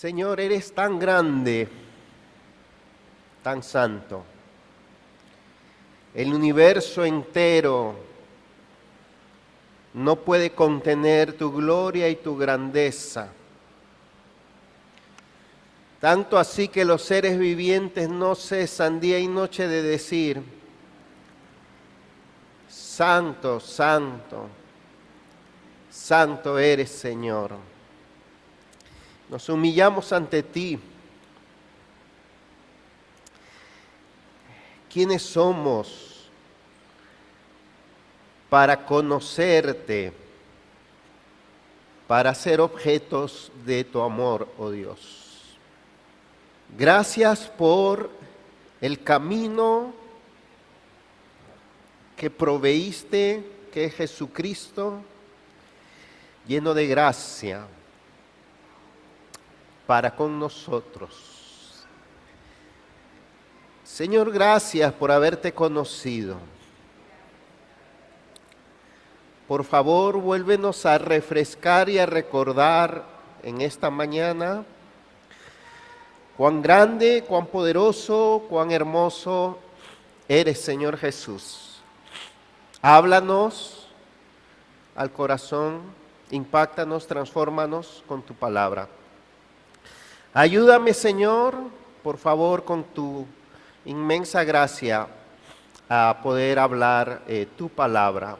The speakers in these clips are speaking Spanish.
Señor, eres tan grande, tan santo. El universo entero no puede contener tu gloria y tu grandeza. Tanto así que los seres vivientes no cesan día y noche de decir: Santo, santo, santo eres, Señor. Nos humillamos ante ti. ¿Quiénes somos para conocerte, para ser objetos de tu amor, oh Dios? Gracias por el camino que proveíste, que es Jesucristo, lleno de gracia para con nosotros. Señor, gracias por haberte conocido. Por favor, vuélvenos a refrescar y a recordar en esta mañana cuán grande, cuán poderoso, cuán hermoso eres, Señor Jesús. Háblanos al corazón, impáctanos, transfórmanos con tu palabra. Ayúdame, Señor, por favor, con tu inmensa gracia a poder hablar tu palabra.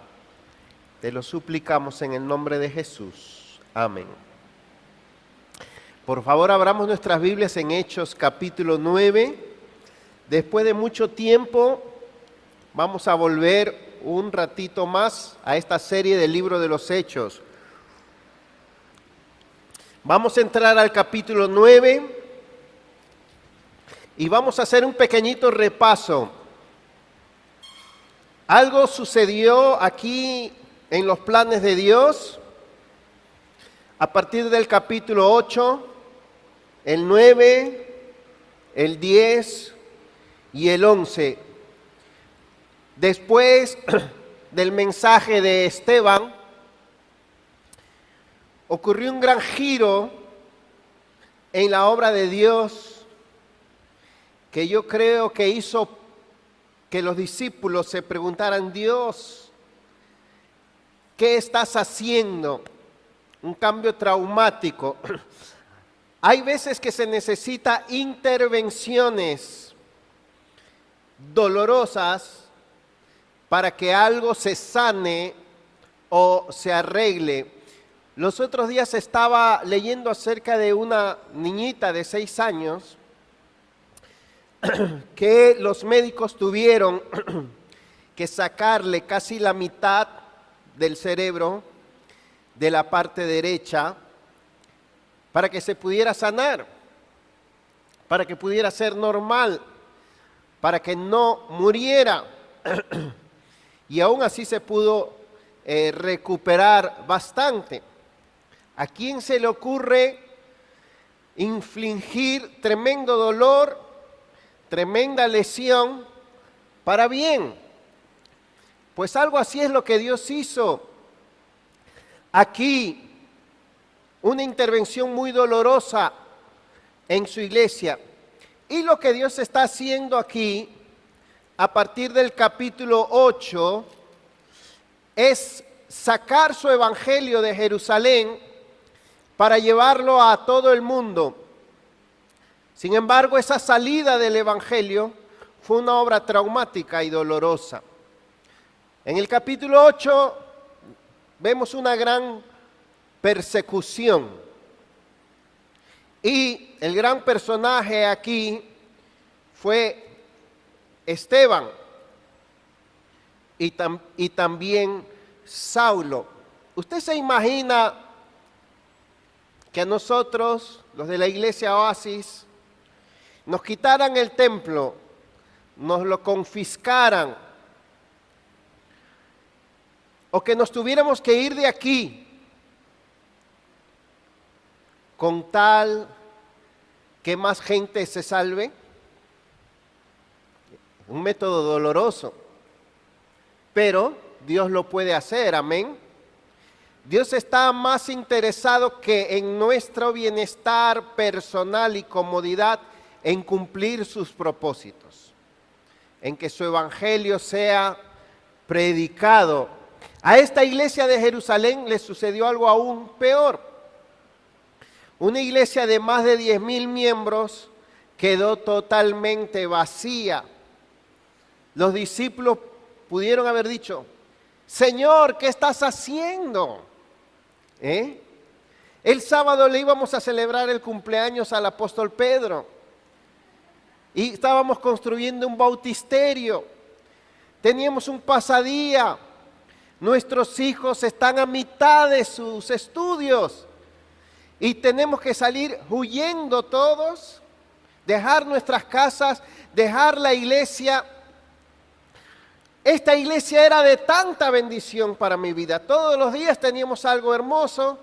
Te lo suplicamos en el nombre de Jesús. Amén. Por favor, abramos nuestras Biblias en Hechos capítulo 9. Después de mucho tiempo, vamos a volver un ratito más a esta serie del libro de los Hechos. Vamos a entrar al capítulo 9 y vamos a hacer un pequeñito repaso. Algo sucedió aquí en los planes de Dios a partir del capítulo 8, el 9, el 10 y el 11. Después del mensaje de Esteban, ocurrió un gran giro en la obra de Dios que yo creo que hizo que los discípulos se preguntaran: Dios, ¿qué estás haciendo? Un cambio traumático. Hay veces que se necesita intervenciones dolorosas para que algo se sane o se arregle. Los otros días estaba leyendo acerca de una niñita de 6 años que los médicos tuvieron que sacarle casi la mitad del cerebro de la parte derecha para que se pudiera sanar, para que pudiera ser normal, para que no muriera. Y aún así se pudo recuperar bastante. ¿A quién se le ocurre infligir tremendo dolor, tremenda lesión para bien? Pues algo así es lo que Dios hizo. Aquí, una intervención muy dolorosa en su iglesia. Y lo que Dios está haciendo aquí, a partir del capítulo 8, es sacar su evangelio de Jerusalén para llevarlo a todo el mundo. Sin embargo, esa salida del evangelio fue una obra traumática y dolorosa. En el capítulo 8 vemos una gran persecución. Y el gran personaje aquí fue Esteban y también Saulo. ¿Usted se imagina que a nosotros, los de la iglesia Oasis, nos quitaran el templo, nos lo confiscaran, o que nos tuviéramos que ir de aquí con tal que más gente se salve? Un método doloroso, pero Dios lo puede hacer, amén. Dios está más interesado que en nuestro bienestar personal y comodidad en cumplir sus propósitos, en que su evangelio sea predicado. A esta iglesia de Jerusalén le sucedió algo aún peor. Una iglesia de más de 10,000 miembros quedó totalmente vacía. Los discípulos pudieron haber dicho: Señor, ¿qué estás haciendo? El sábado le íbamos a celebrar el cumpleaños al apóstol Pedro y estábamos construyendo un bautisterio. Teníamos un pasadía. Nuestros hijos están a mitad de sus estudios y tenemos que salir huyendo todos, dejar nuestras casas, dejar la iglesia. Esta iglesia era de tanta bendición para mi vida. Todos los días teníamos algo hermoso.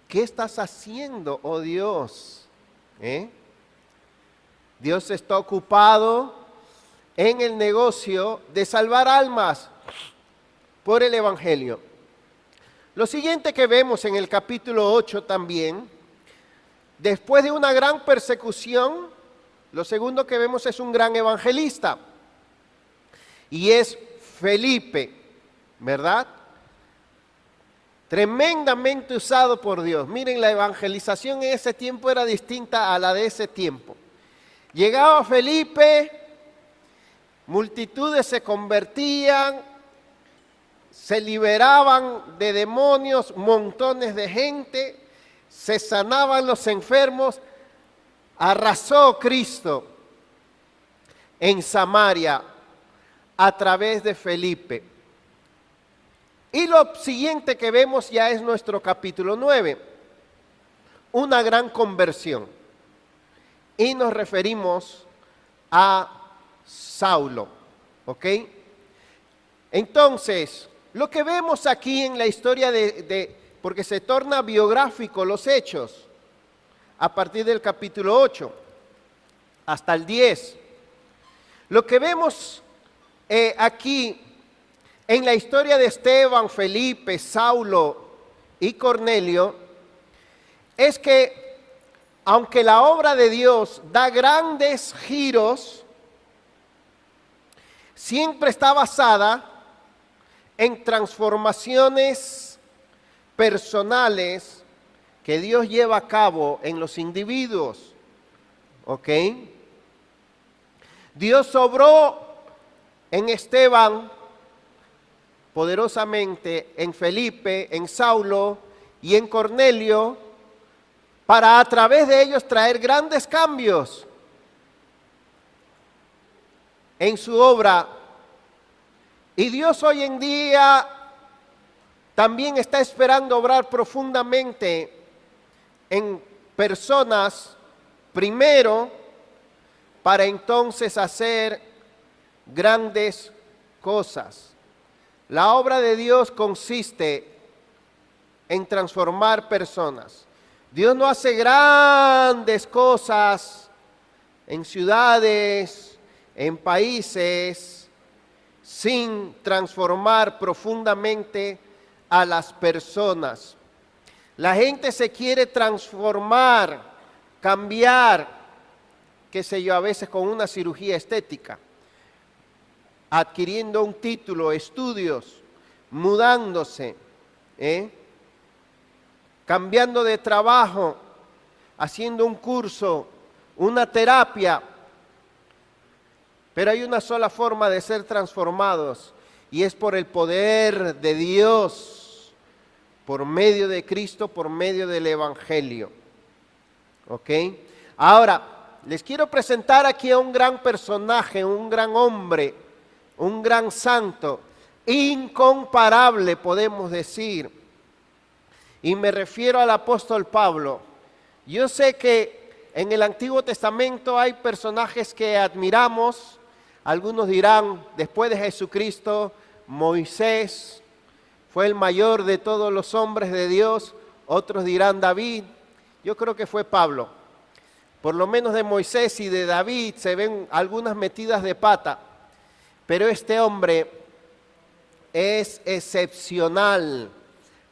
¿Qué estás haciendo, oh Dios? Dios está ocupado en el negocio de salvar almas por el evangelio. Lo siguiente que vemos en el capítulo 8 también, después de una gran persecución, lo segundo que vemos es un gran evangelista. Y es Felipe, ¿verdad? Tremendamente usado por Dios. Miren, la evangelización en ese tiempo era distinta a la de ese tiempo. Llegaba Felipe, multitudes se convertían, se liberaban de demonios, montones de gente, se sanaban los enfermos. Arrasó Cristo en Samaria a través de Felipe. Y lo siguiente que vemos ya es nuestro capítulo 9, una gran conversión. Y nos referimos a Saulo, ¿ok? Entonces, lo que vemos aquí en la historia porque se torna biográfico los hechos, a partir del capítulo 8 hasta el 10, lo que vemos aquí en la historia de Esteban, Felipe, Saulo y Cornelio es que aunque la obra de Dios da grandes giros, siempre está basada en transformaciones personales que Dios lleva a cabo en los individuos, ¿ok? Dios obró en Esteban poderosamente, en Felipe, en Saulo y en Cornelio, para a través de ellos traer grandes cambios en su obra. Y Dios hoy en día también está esperando obrar profundamente en personas, primero, para entonces hacer grandes cosas. La obra de Dios consiste en transformar personas. Dios no hace grandes cosas en ciudades, en países, sin transformar profundamente a las personas. La gente se quiere transformar, cambiar, qué sé yo, a veces con una cirugía estética, adquiriendo un título, estudios, mudándose, cambiando de trabajo, haciendo un curso, una terapia. Pero hay una sola forma de ser transformados y es por el poder de Dios, por medio de Cristo, por medio del Evangelio. ¿Ok? Ahora, les quiero presentar aquí a un gran personaje, un gran hombre, un gran santo, incomparable podemos decir. Y me refiero al apóstol Pablo. Yo sé que en el Antiguo Testamento hay personajes que admiramos. Algunos dirán, después de Jesucristo, Moisés fue el mayor de todos los hombres de Dios. Otros dirán David. Yo creo que fue Pablo. Por lo menos de Moisés y de David se ven algunas metidas de pata. Pero este hombre es excepcional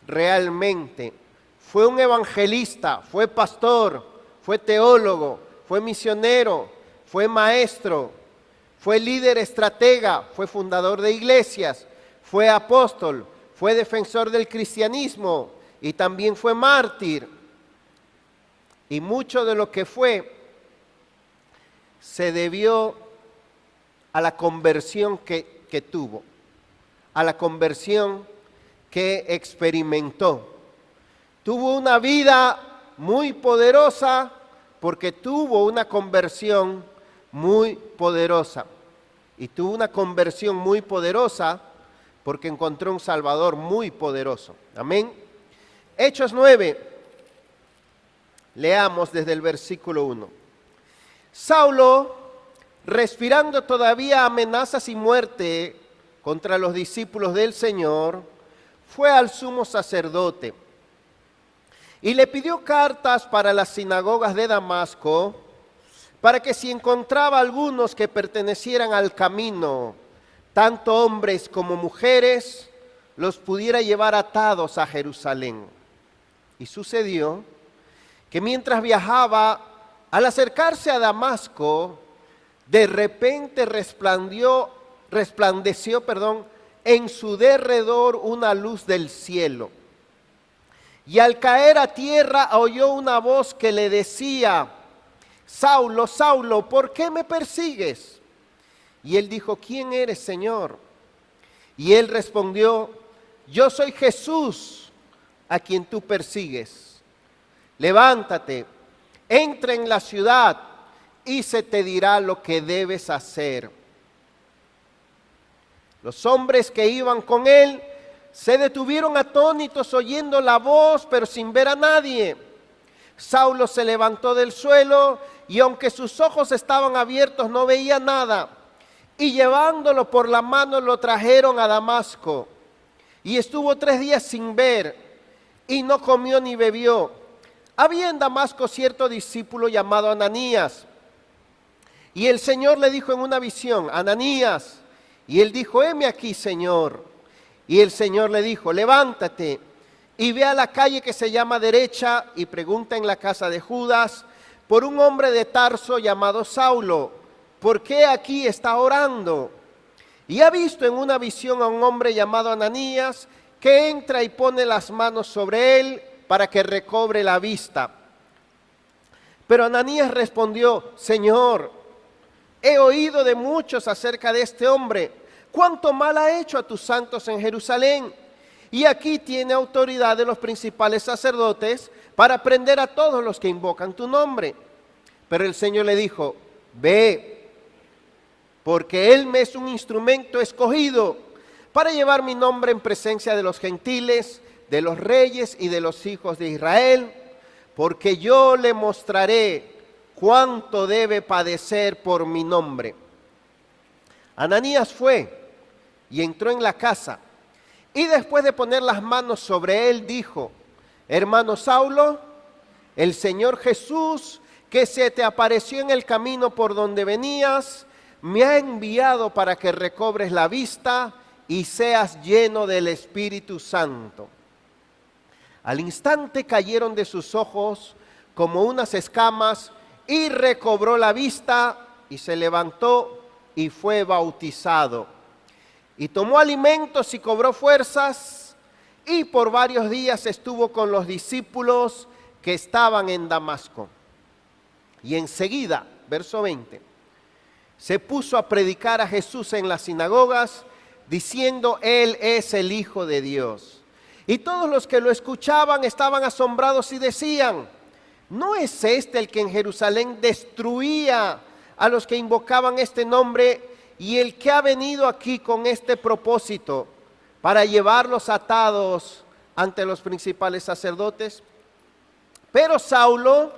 realmente. Fue un evangelista, fue pastor, fue teólogo, fue misionero, fue maestro, fue líder estratega, fue fundador de iglesias, fue apóstol, fue defensor del cristianismo y también fue mártir. Y mucho de lo que fue se debió a la conversión que tuvo, a la conversión que experimentó. Tuvo una vida muy poderosa porque tuvo una conversión muy poderosa. Y tuvo una conversión muy poderosa porque encontró un Salvador muy poderoso. Amén. Hechos 9. Leamos desde el versículo 1. Saulo, respirando todavía amenazas y muerte contra los discípulos del Señor, fue al sumo sacerdote y le pidió cartas para las sinagogas de Damasco, para que si encontraba algunos que pertenecieran al camino, tanto hombres como mujeres, los pudiera llevar atados a Jerusalén. Y sucedió que mientras viajaba, al acercarse a Damasco, de repente resplandeció, en su derredor una luz del cielo. Y al caer a tierra oyó una voz que le decía: Saulo, Saulo, ¿por qué me persigues? Y él dijo: ¿quién eres, Señor? Y él respondió: yo soy Jesús, a quien tú persigues. Levántate, entra en la ciudad y se te dirá lo que debes hacer. Los hombres que iban con él se detuvieron atónitos oyendo la voz, pero sin ver a nadie. Saulo se levantó del suelo y aunque sus ojos estaban abiertos no veía nada. Y llevándolo por la mano lo trajeron a Damasco. Y estuvo 3 días sin ver y no comió ni bebió. Había en Damasco cierto discípulo llamado Ananías. Y el Señor le dijo en una visión: Ananías. Y él dijo: heme aquí, Señor. Y el Señor le dijo: levántate y ve a la calle que se llama Derecha y pregunta en la casa de Judas por un hombre de Tarso llamado Saulo, ¿por qué aquí está orando? Y ha visto en una visión a un hombre llamado Ananías que entra y pone las manos sobre él para que recobre la vista. Pero Ananías respondió: Señor, he oído de muchos acerca de este hombre, cuánto mal ha hecho a tus santos en Jerusalén. Y aquí tiene autoridad de los principales sacerdotes para prender a todos los que invocan tu nombre. Pero el Señor le dijo: ve, porque él me es un instrumento escogido para llevar mi nombre en presencia de los gentiles, de los reyes y de los hijos de Israel, porque yo le mostraré cuánto debe padecer por mi nombre. Ananías fue y entró en la casa, y después de poner las manos sobre él, dijo: hermano Saulo, el Señor Jesús, que se te apareció en el camino por donde venías, me ha enviado para que recobres la vista y seas lleno del Espíritu Santo. Al instante cayeron de sus ojos como unas escamas, y recobró la vista, y se levantó y fue bautizado. Y tomó alimentos y cobró fuerzas, y por varios días estuvo con los discípulos que estaban en Damasco. Y enseguida, verso 20, se puso a predicar a Jesús en las sinagogas, diciendo: Él es el Hijo de Dios. Y todos los que lo escuchaban estaban asombrados y decían: ¿no es este el que en Jerusalén destruía a los que invocaban este nombre, y el que ha venido aquí con este propósito, para llevarlos atados ante los principales sacerdotes? Pero Saulo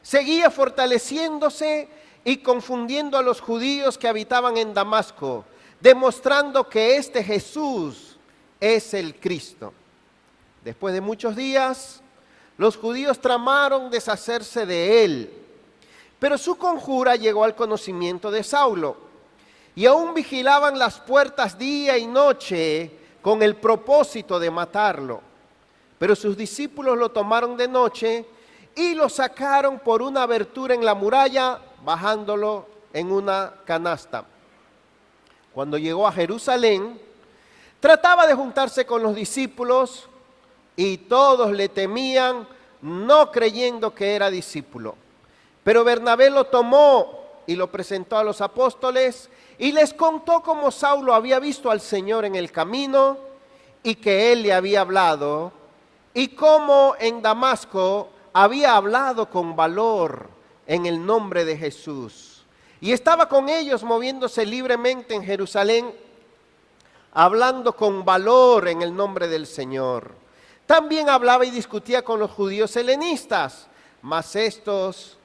seguía fortaleciéndose y confundiendo a los judíos que habitaban en Damasco, demostrando que este Jesús es el Cristo. Después de muchos días, los judíos tramaron deshacerse de él, pero su conjura llegó al conocimiento de Saulo. y aún vigilaban las puertas día y noche con el propósito de matarlo. Pero sus discípulos lo tomaron de noche y lo sacaron por una abertura en la muralla, bajándolo en una canasta. Cuando llegó a Jerusalén, trataba de juntarse con los discípulos y todos le temían, no creyendo que era discípulo. Pero Bernabé lo tomó y lo presentó a los apóstoles y les contó cómo Saulo había visto al Señor en el camino y que él le había hablado, y cómo en Damasco había hablado con valor en el nombre de Jesús. Y estaba con ellos moviéndose libremente en Jerusalén, hablando con valor en el nombre del Señor. También hablaba y discutía con los judíos helenistas, mas estos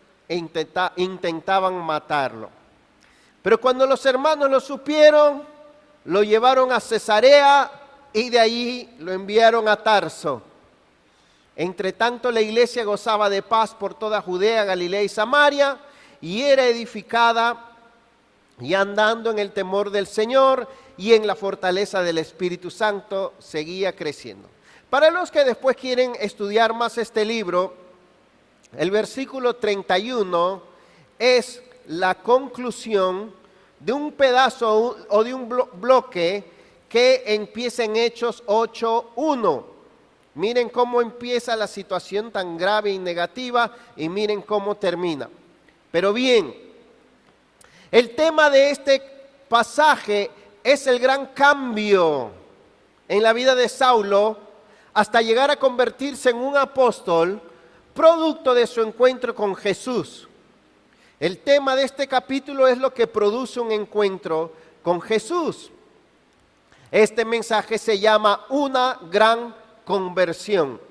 intentaban matarlo. Pero cuando los hermanos lo supieron, lo llevaron a Cesarea y de allí lo enviaron a Tarso. Entre tanto, la iglesia gozaba de paz por toda Judea, Galilea y Samaria, y era edificada y andando en el temor del Señor y en la fortaleza del Espíritu Santo, seguía creciendo. Para los que después quieren estudiar más este libro, el versículo 31 es la conclusión de un pedazo o de un bloque que empieza en Hechos 8:1. Miren cómo empieza la situación tan grave y negativa y miren cómo termina. Pero bien, el tema de este pasaje es el gran cambio en la vida de Saulo hasta llegar a convertirse en un apóstol, producto de su encuentro con Jesús. El tema de este capítulo es lo que produce un encuentro con Jesús. Este mensaje se llama una gran conversión.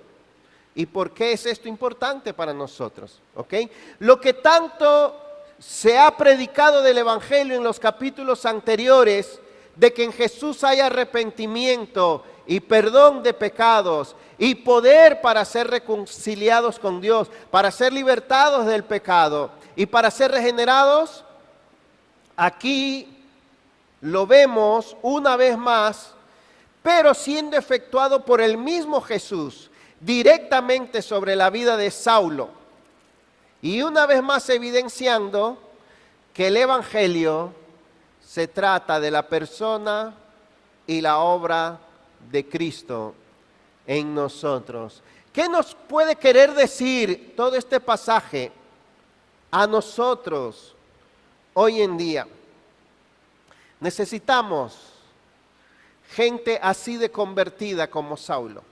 ¿Y por qué es esto importante para nosotros? ¿Ok? Lo que tanto se ha predicado del Evangelio en los capítulos anteriores, de que en Jesús hay arrepentimiento y perdón de pecados y poder para ser reconciliados con Dios, para ser libertados del pecado y para ser regenerados, aquí lo vemos una vez más, pero siendo efectuado por el mismo Jesús directamente sobre la vida de Saulo. Y una vez más evidenciando que el Evangelio se trata de la persona y la obra de Cristo en nosotros. ¿Qué nos puede querer decir todo este pasaje a nosotros hoy en día? Necesitamos gente así de convertida como Saulo.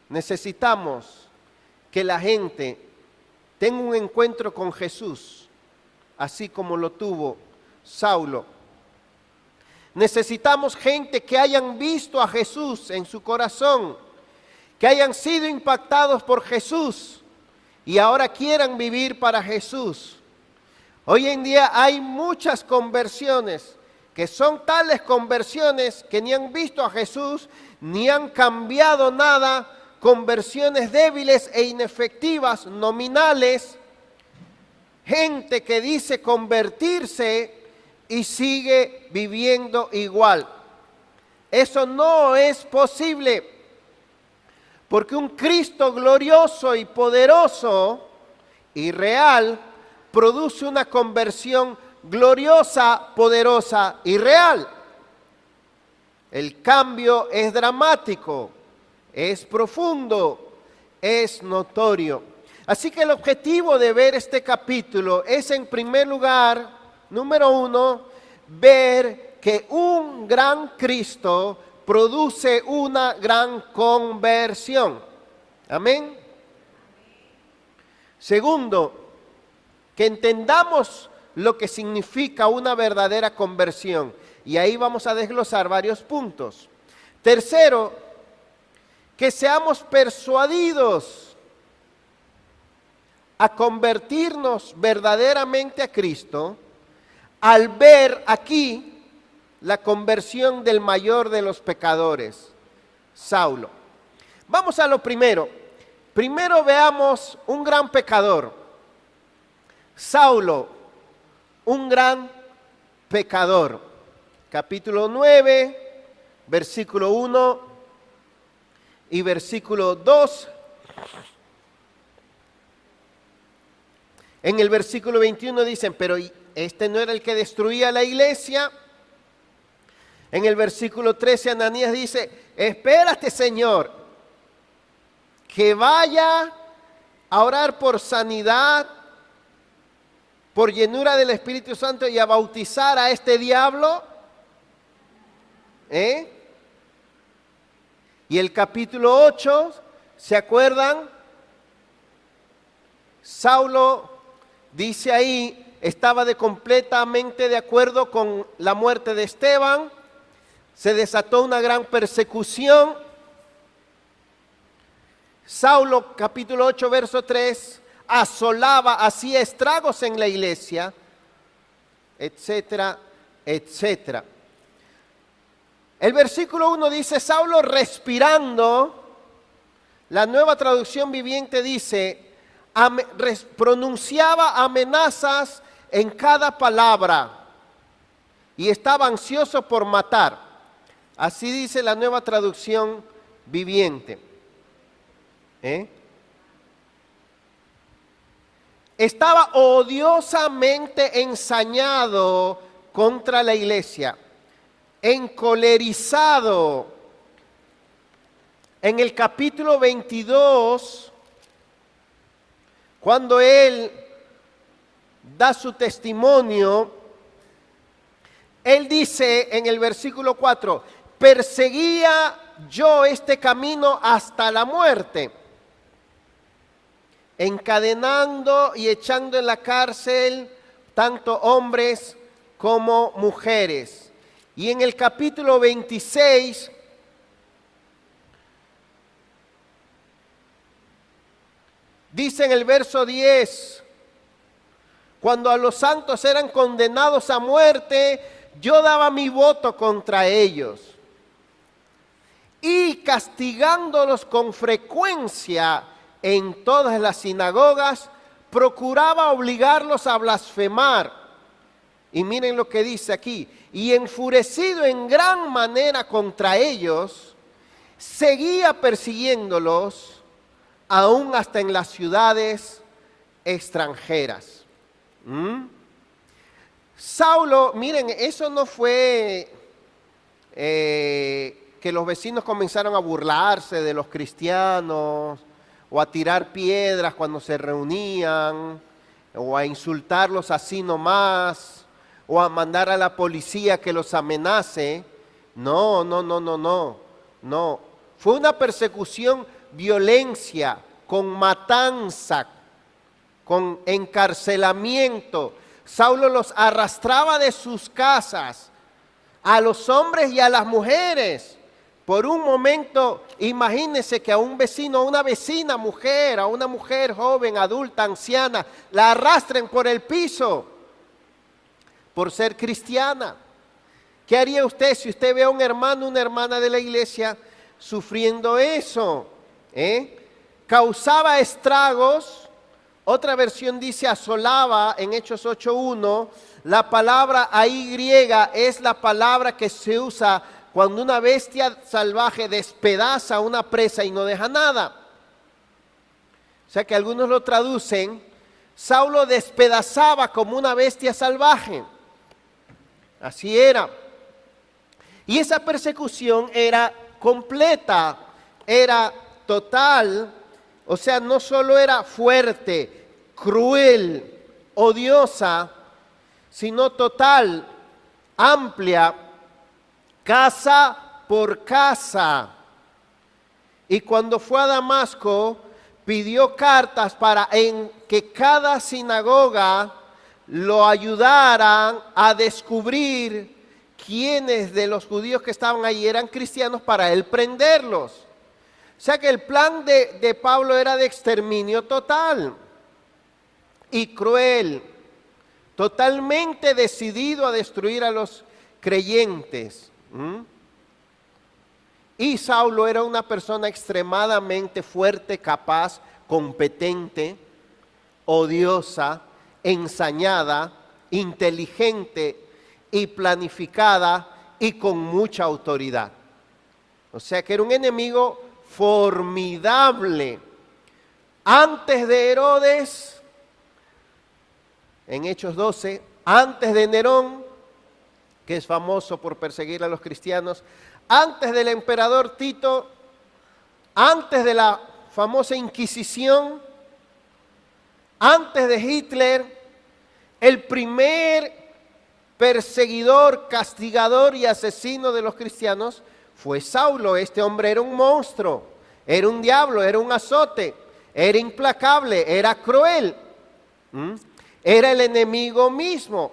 Necesitamos que la gente tenga un encuentro con Jesús, así como lo tuvo Saulo. Necesitamos gente que hayan visto a Jesús en su corazón, que hayan sido impactados por Jesús y ahora quieran vivir para Jesús. Hoy en día hay muchas conversiones que son tales conversiones que ni han visto a Jesús, ni han cambiado nada, conversiones débiles e inefectivas, nominales, gente que dice convertirse y sigue viviendo igual. Eso no es posible, porque un Cristo glorioso y poderoso y real produce una conversión gloriosa, poderosa y real. El cambio es dramático, es profundo, es notorio. Así que el objetivo de ver este capítulo es, en primer lugar, número uno, ver que un gran Cristo produce una gran conversión. Amén. Segundo, que entendamos lo que significa una verdadera conversión. Y ahí vamos a desglosar varios puntos. Tercero, que seamos persuadidos a convertirnos verdaderamente a Cristo al ver aquí la conversión del mayor de los pecadores, Saulo. Vamos a lo primero. Primero veamos un gran pecador, Saulo, un gran pecador. Capítulo 9, versículo 1 y versículo 2. En el versículo 21 dicen, pero este no era el que destruía la iglesia. En el versículo 13 Ananías dice, espérate, Señor, que vaya a orar por sanidad, por llenura del Espíritu Santo y a bautizar a este diablo. Y el capítulo 8, ¿se acuerdan? Saulo dice ahí, estaba completamente de acuerdo con la muerte de Esteban. Se desató una gran persecución. Saulo, capítulo 8, verso 3, asolaba, hacía estragos en la iglesia, etcétera, etcétera. El versículo 1 dice, Saulo respirando, la Nueva Traducción Viviente dice, pronunciaba amenazas en cada palabra y estaba ansioso por matar. Así dice la Nueva Traducción Viviente. Estaba odiosamente ensañado contra la iglesia, encolerizado. En el capítulo 22, cuando él da su testimonio, él dice en el versículo 4, perseguía yo este camino hasta la muerte, encadenando y echando en la cárcel tanto hombres como mujeres. Y en el capítulo 26, dice en el verso 10, cuando a los santos eran condenados a muerte, yo daba mi voto contra ellos. Y castigándolos con frecuencia en todas las sinagogas, procuraba obligarlos a blasfemar. Y miren lo que dice aquí, y enfurecido en gran manera contra ellos, seguía persiguiéndolos aún hasta en las ciudades extranjeras. Saulo, miren, eso no fue que los vecinos comenzaron a burlarse de los cristianos o a tirar piedras cuando se reunían o a insultarlos así nomás o a mandar a la policía que los amenace. No. Fue una persecución, violencia, con matanza, con encarcelamiento. Saulo los arrastraba de sus casas, a los hombres y a las mujeres. Por un momento, imagínense que a un vecino, a una vecina mujer, a una mujer joven, adulta, anciana, la arrastren por el piso por ser cristiana. ¿Qué haría usted si usted ve a un hermano, una hermana de la iglesia sufriendo eso? Causaba estragos. Otra versión dice asolaba en Hechos 8:1. La palabra ahí griega es la palabra que se usa cuando una bestia salvaje despedaza a una presa y no deja nada. O sea que algunos lo traducen, Saulo despedazaba como una bestia salvaje. Así era. Y esa persecución era completa, era total. O sea, no solo era fuerte, cruel, odiosa, sino total, amplia, casa por casa. Y cuando fue a Damasco, pidió cartas para que cada sinagoga lo ayudaran a descubrir quiénes de los judíos que estaban ahí eran cristianos para él prenderlos. O sea que el plan de Pablo era de exterminio total y cruel, totalmente decidido a destruir a los creyentes. Y Saulo era una persona extremadamente fuerte, capaz, competente, odiosa, ensañada, inteligente y planificada y con mucha autoridad. O sea que era un enemigo formidable. Antes de Herodes, en Hechos 12, antes de Nerón, que es famoso por perseguir a los cristianos, antes del emperador Tito, antes de la famosa Inquisición, antes de Hitler, el primer perseguidor, castigador y asesino de los cristianos fue Saulo. Este hombre era un monstruo, era un diablo, era un azote, era implacable, era cruel. Era el enemigo mismo.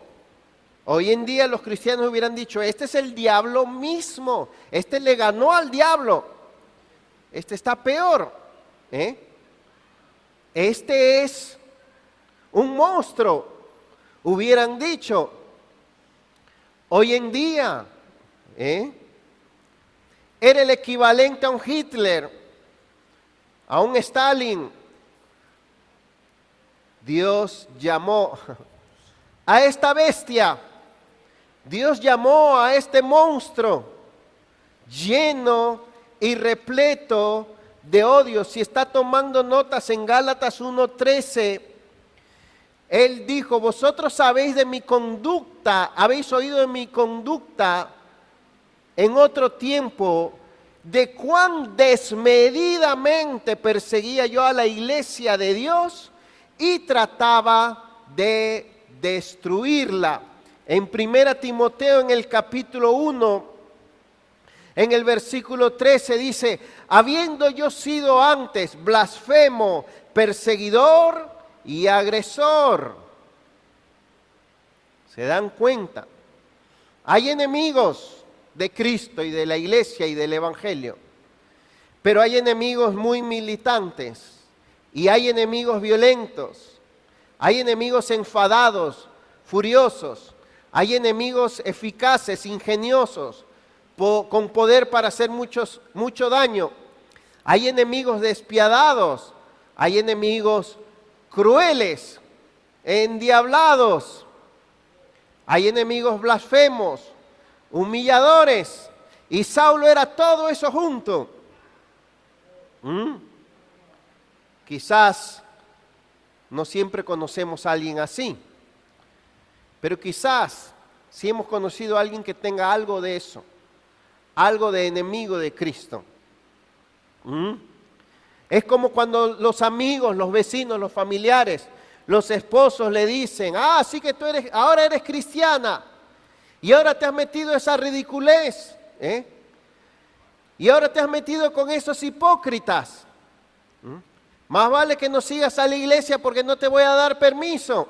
Hoy en día los cristianos hubieran dicho, este es el diablo mismo, este le ganó al diablo, este está peor. Este es un monstruo, hubieran dicho. Hoy en día, era el equivalente a un Hitler, a un Stalin. Dios llamó a esta bestia, Dios llamó a este monstruo lleno y repleto de odio. Si está tomando notas en Gálatas 1:13, Él dijo, vosotros sabéis de mi conducta, habéis oído de mi conducta en otro tiempo, de cuán desmedidamente perseguía yo a la iglesia de Dios y trataba de destruirla. En 1 Timoteo, en el capítulo 1, en el versículo 13 dice, habiendo yo sido antes blasfemo, perseguidor y agresor. ¿Se dan cuenta? Hay enemigos de Cristo y de la iglesia y del evangelio, pero hay enemigos muy militantes y hay enemigos violentos, hay enemigos enfadados, furiosos, hay enemigos eficaces, ingeniosos, con poder para hacer mucho daño. Hay enemigos despiadados, hay enemigos crueles, endiablados, hay enemigos blasfemos, humilladores, y Saulo era todo eso junto. Quizás no siempre conocemos a alguien así, pero quizás sí hemos conocido a alguien que tenga algo de eso, algo de enemigo de Cristo. Es como cuando los amigos, los vecinos, los familiares, los esposos le dicen, sí que ahora eres cristiana, y ahora te has metido esa ridiculez, y ahora te has metido con esos hipócritas. Más vale que no sigas a la iglesia porque no te voy a dar permiso.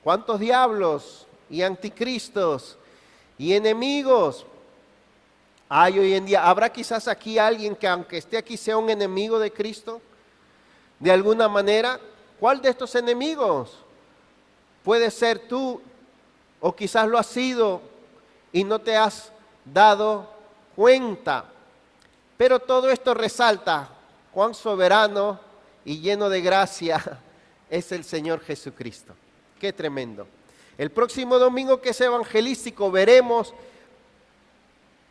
¿Cuántos diablos y anticristos y enemigos hay hoy en día? ¿Habrá quizás aquí alguien que aunque esté aquí sea un enemigo de Cristo? De alguna manera, ¿cuál de estos enemigos puede ser tú? O quizás lo has sido y no te has dado cuenta. Pero todo esto resalta cuán soberano y lleno de gracia es el Señor Jesucristo. Qué tremendo. El próximo domingo, que es evangelístico, veremos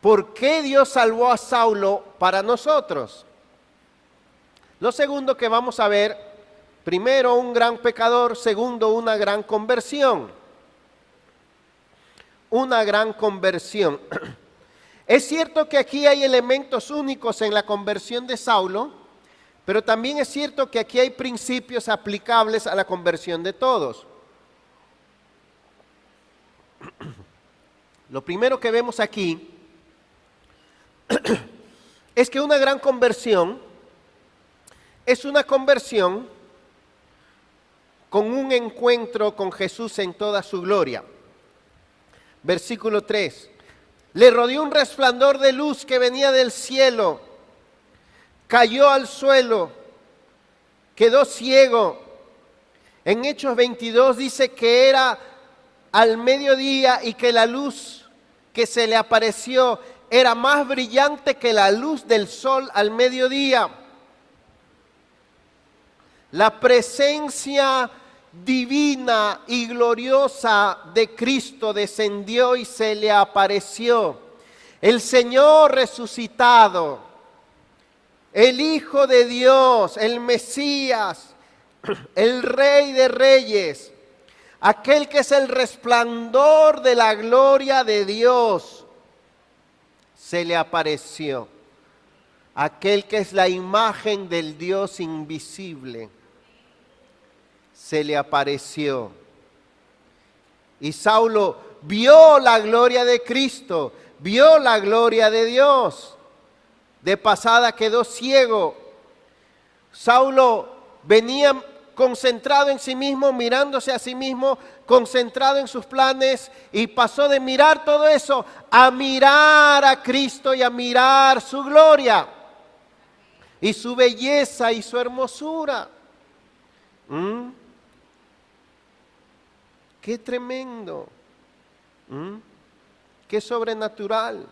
por qué Dios salvó a Saulo para nosotros. Lo segundo que vamos a ver, primero, un gran pecador; segundo, una gran conversión. Una gran conversión. Es cierto que aquí hay elementos únicos en la conversión de Saulo, pero también es cierto que aquí hay principios aplicables a la conversión de todos. Lo primero que vemos aquí es que una gran conversión es una conversión con un encuentro con Jesús en toda su gloria. Versículo 3. Le rodeó un resplandor de luz que venía del cielo, cayó al suelo, quedó ciego. En Hechos 22 dice que era al mediodía y que la luz que se le apareció era más brillante que la luz del sol al mediodía. La presencia divina y gloriosa de Cristo descendió y se le apareció. El Señor resucitado, el Hijo de Dios, el Mesías, el Rey de Reyes, aquel que es el resplandor de la gloria de Dios, se le apareció. Aquel que es la imagen del Dios invisible, se le apareció. Y Saulo vio la gloria de Cristo, vio la gloria de Dios. De pasada quedó ciego. Saulo venía concentrado en sí mismo, mirándose a sí mismo, concentrado en sus planes, y pasó de mirar todo eso a mirar a Cristo y a mirar su gloria y su belleza y su hermosura. Qué tremendo, qué sobrenatural.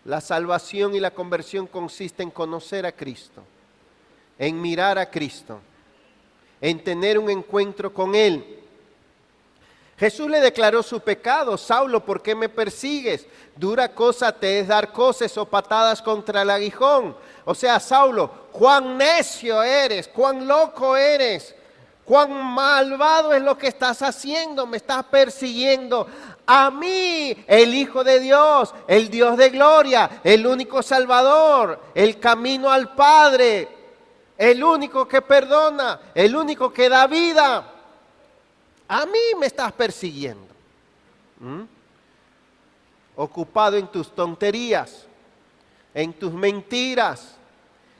La salvación y la conversión consiste en conocer a Cristo, en mirar a Cristo, en tener un encuentro con Él. Jesús le declaró su pecado: Saulo, ¿por qué me persigues? Dura cosa te es dar coces o patadas contra el aguijón. O sea, Saulo, cuán necio eres, cuán loco eres, cuán malvado es lo que estás haciendo, me estás persiguiendo a mí, el Hijo de Dios, el Dios de gloria, el único Salvador, el camino al Padre, el único que perdona, el único que da vida. A mí me estás persiguiendo. Ocupado en tus tonterías, en tus mentiras,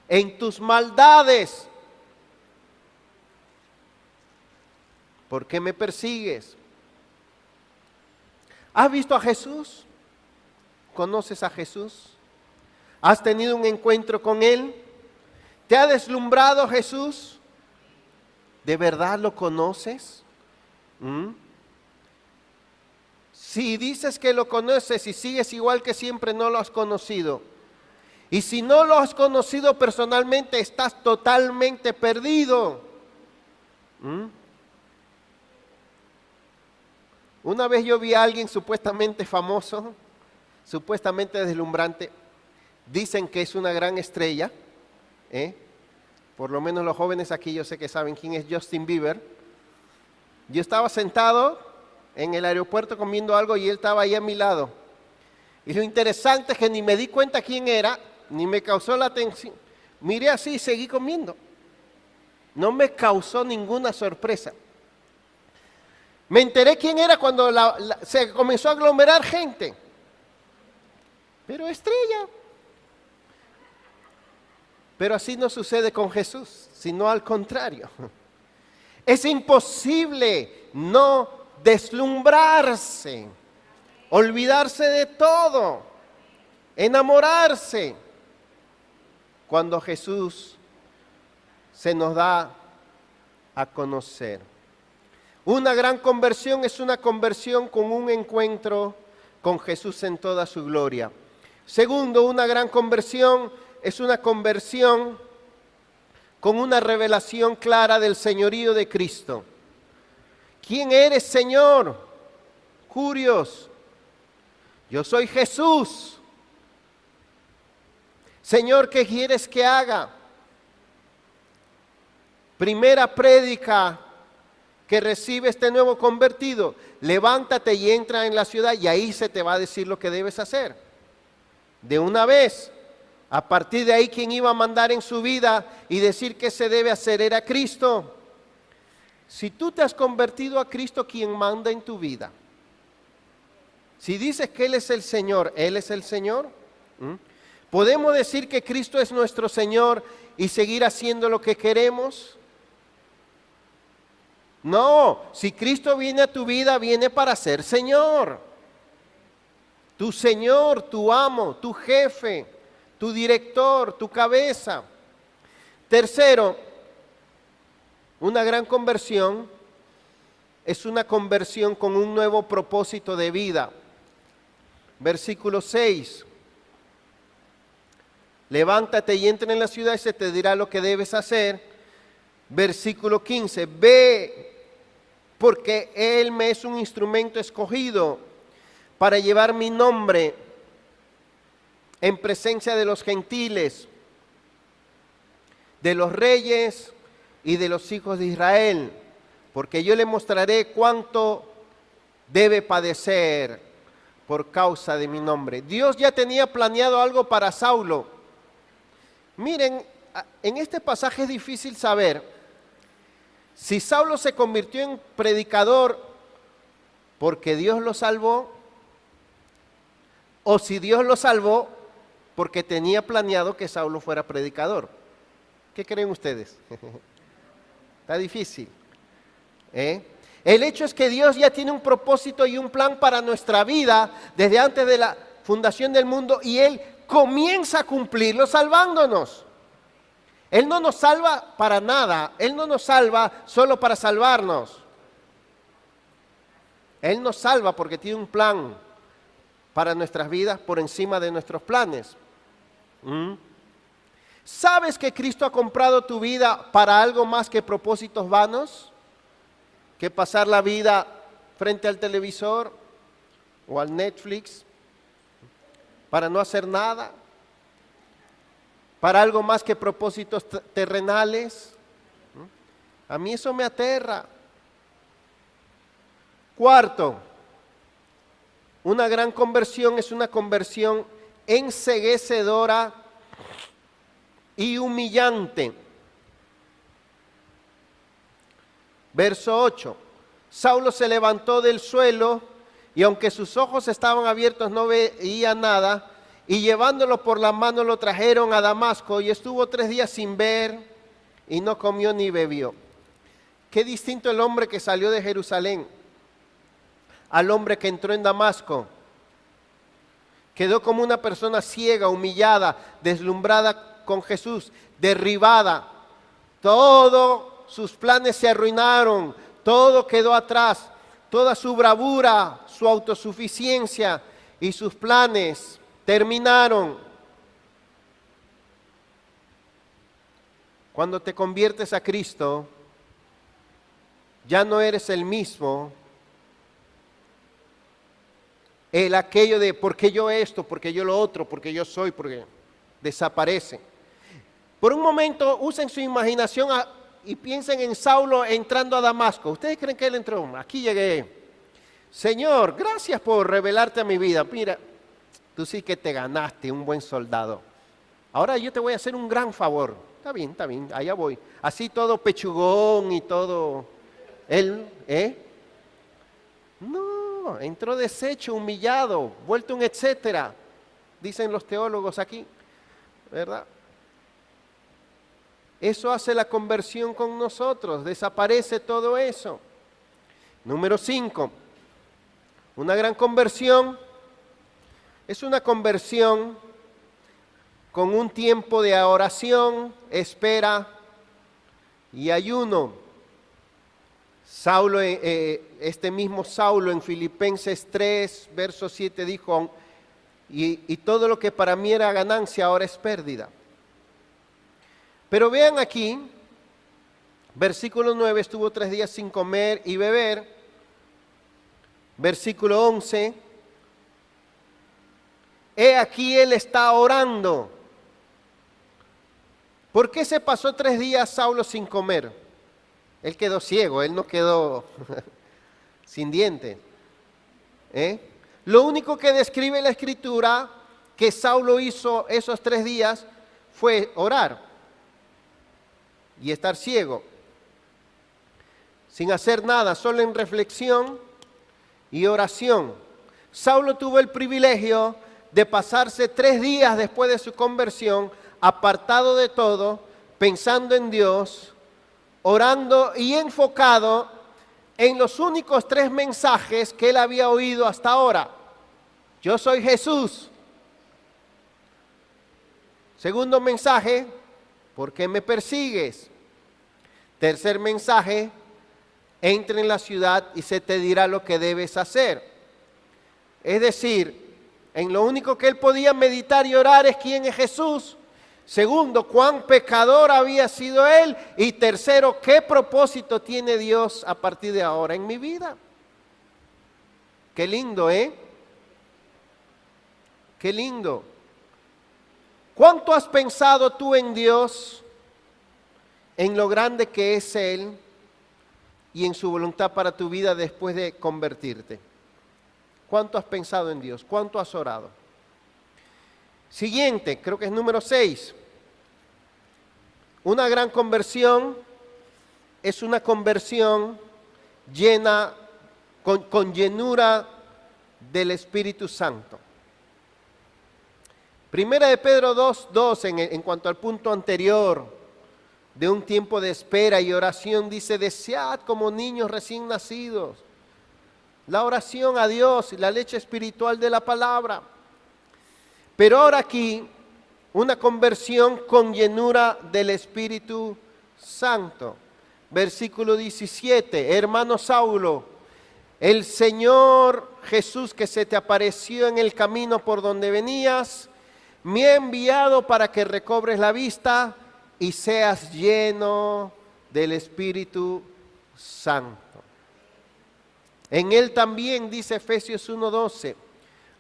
en tus maldades. ¿Por qué me persigues? ¿Has visto a Jesús? ¿Conoces a Jesús? ¿Has tenido un encuentro con Él? ¿Te ha deslumbrado Jesús? ¿De verdad lo conoces? Si dices que lo conoces y sigues igual que siempre, no lo has conocido. Y si no lo has conocido personalmente, estás totalmente perdido. Una vez yo vi a alguien supuestamente famoso, supuestamente deslumbrante. Dicen que es una gran estrella. Por lo menos los jóvenes aquí yo sé que saben quién es Justin Bieber. Yo estaba sentado en el aeropuerto comiendo algo y él estaba ahí a mi lado. Y lo interesante es que ni me di cuenta quién era, ni me causó la atención. Miré así y seguí comiendo. No me causó ninguna sorpresa. Me enteré quién era cuando se comenzó a aglomerar gente. Pero estrella. Pero así no sucede con Jesús, sino al contrario. Es imposible no deslumbrarse, olvidarse de todo, enamorarse, cuando Jesús se nos da a conocer. Una gran conversión es una conversión con un encuentro con Jesús en toda su gloria. Segundo, una gran conversión es una conversión con una revelación clara del señorío de Cristo. ¿Quién eres, Señor? Curios. Yo soy Jesús. Señor, ¿qué quieres que haga? Primera prédica que recibe este nuevo convertido: levántate y entra en la ciudad, y ahí se te va a decir lo que debes hacer. De una vez. A partir de ahí, quien iba a mandar en su vida y decir qué se debe hacer era Cristo. Si tú te has convertido a Cristo, quien manda en tu vida. Si dices que Él es el Señor, ¿Él es el Señor? ¿Podemos decir que Cristo es nuestro Señor y seguir haciendo lo que queremos? No, si Cristo viene a tu vida, viene para ser Señor. Tu Señor, tu amo, tu jefe, tu director, tu cabeza. Tercero, una gran conversión es una conversión con un nuevo propósito de vida. Versículo 6. Levántate y entra en la ciudad y se te dirá lo que debes hacer. Versículo 15. Ve porque Él me es un instrumento escogido para llevar mi nombre en presencia de los gentiles, de los reyes y de los hijos de Israel, porque yo le mostraré cuánto debe padecer por causa de mi nombre. Dios ya tenía planeado algo para Saulo. Miren, en este pasaje es difícil saber si Saulo se convirtió en predicador porque Dios lo salvó, o si Dios lo salvó porque tenía planeado que Saulo fuera predicador. ¿Qué creen ustedes? Está difícil. El hecho es que Dios ya tiene un propósito y un plan para nuestra vida desde antes de la fundación del mundo, y Él comienza a cumplirlo salvándonos. Él no nos salva para nada, Él no nos salva solo para salvarnos. Él nos salva porque tiene un plan para nuestras vidas por encima de nuestros planes. ¿Sabes que Cristo ha comprado tu vida para algo más que propósitos vanos? Que pasar la vida frente al televisor o al Netflix para no hacer nada, para algo más que propósitos terrenales. A mí eso me aterra. Cuarto, una gran conversión es una conversión enceguecedora y humillante. Verso 8. Saulo se levantó del suelo y aunque sus ojos estaban abiertos no veía nada, y llevándolo por la mano lo trajeron a Damasco, y estuvo 3 días sin ver y no comió ni bebió. Qué distinto el hombre que salió de Jerusalén al hombre que entró en Damasco. Quedó como una persona ciega, humillada, deslumbrada con Jesús, derribada. Todos sus planes se arruinaron, todo quedó atrás, toda su bravura, su autosuficiencia y sus planes terminaron. Cuando te conviertes a Cristo, ya no eres el mismo. El aquello de ¿por qué yo esto? ¿Por qué yo lo otro? ¿Por qué yo soy? Porque desaparece. Por un momento usen su imaginación y piensen en Saulo entrando a Damasco. ¿Ustedes creen que él entró? Aquí llegué. Señor, gracias por revelarte a mi vida. Mira, tú sí que te ganaste un buen soldado. Ahora yo te voy a hacer un gran favor. Está bien, allá voy. Así todo pechugón y todo. Él, No, entró deshecho, humillado, vuelto un etcétera, dicen los teólogos aquí, ¿verdad? Eso hace la conversión con nosotros, desaparece todo eso. Número 5, una gran conversión es una conversión con un tiempo de oración, espera y ayuno. Saulo, este mismo Saulo en Filipenses 3, verso 7 dijo, y todo lo que para mí era ganancia ahora es pérdida. Pero vean aquí, versículo 9, estuvo 3 días sin comer y beber. Versículo 11, he aquí él está orando. ¿Por qué se pasó 3 días Saulo sin comer? Él quedó ciego, él no quedó sin dientes. Lo único que describe la Escritura que Saulo hizo esos 3 días fue orar y estar ciego, sin hacer nada, solo en reflexión y oración. Saulo tuvo el privilegio de pasarse 3 días después de su conversión, apartado de todo, pensando en Dios, orando y enfocado en los únicos 3 mensajes que él había oído hasta ahora. Yo soy Jesús. Segundo mensaje, ¿por qué me persigues? Tercer mensaje, entra en la ciudad y se te dirá lo que debes hacer. Es decir, en lo único que él podía meditar y orar es quién es Jesús. Segundo, cuán pecador había sido él. Y tercero, qué propósito tiene Dios a partir de ahora en mi vida. Qué lindo, ¿eh? Qué lindo. ¿Cuánto has pensado tú en Dios, en lo grande que es Él y en su voluntad para tu vida después de convertirte? ¿Cuánto has pensado en Dios? ¿Cuánto has orado? Siguiente, creo que es número 6. Una gran conversión es una conversión llena, con llenura del Espíritu Santo. Primera de Pedro 2:2, en cuanto al punto anterior, de un tiempo de espera y oración, dice: desead como niños recién nacidos la oración a Dios y la leche espiritual de la palabra. Pero ahora aquí, una conversión con llenura del Espíritu Santo. Versículo 17, hermano Saulo, el Señor Jesús que se te apareció en el camino por donde venías, me ha enviado para que recobres la vista y seas lleno del Espíritu Santo. En él también, dice Efesios 1:12,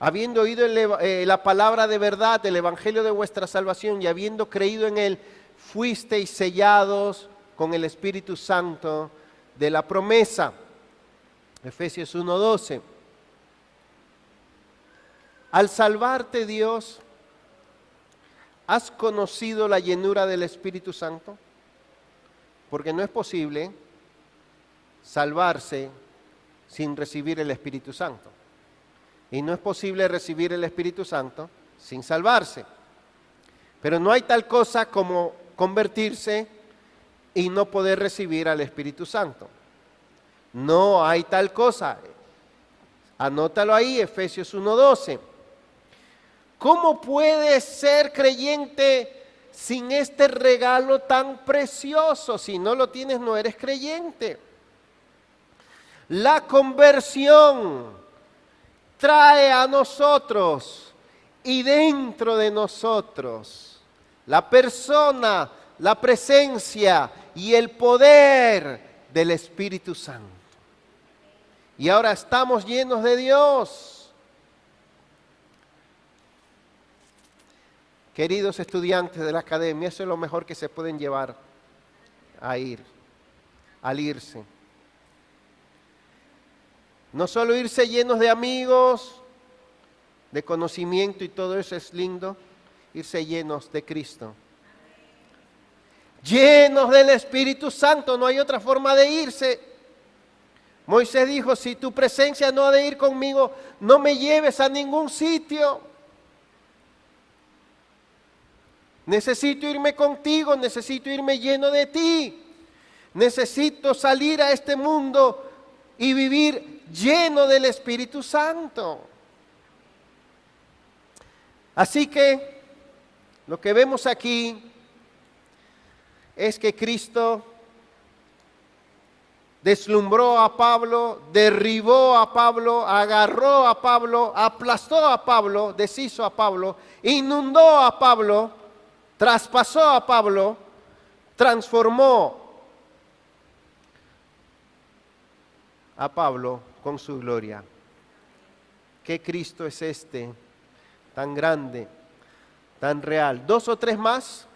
habiendo oído la palabra de verdad, el evangelio de vuestra salvación, y habiendo creído en él, fuisteis sellados con el Espíritu Santo de la promesa. Efesios 1:12. Al salvarte Dios, ¿has conocido la llenura del Espíritu Santo? Porque no es posible salvarse sin recibir el Espíritu Santo. Y no es posible recibir el Espíritu Santo sin salvarse. Pero no hay tal cosa como convertirse y no poder recibir al Espíritu Santo. No hay tal cosa. Anótalo ahí, Efesios 1:12. ¿Cómo puedes ser creyente sin este regalo tan precioso? Si no lo tienes, no eres creyente. La conversión trae a nosotros y dentro de nosotros la persona, la presencia y el poder del Espíritu Santo. Y ahora estamos llenos de Dios. Queridos estudiantes de la academia, eso es lo mejor que se pueden llevar al irse. No solo irse llenos de amigos, de conocimiento y todo eso es lindo, irse llenos de Cristo. Llenos del Espíritu Santo, no hay otra forma de irse. Moisés dijo: si tu presencia no ha de ir conmigo, no me lleves a ningún sitio. Necesito irme contigo, necesito irme lleno de ti. Necesito salir a este mundo y vivir lleno del Espíritu Santo. Así que lo que vemos aquí es que Cristo deslumbró a Pablo, derribó a Pablo, agarró a Pablo, aplastó a Pablo, deshizo a Pablo, inundó a Pablo, traspasó a Pablo, transformó a Pablo con su gloria. ¿Qué Cristo es este? Tan grande, tan real. 2 o 3 más.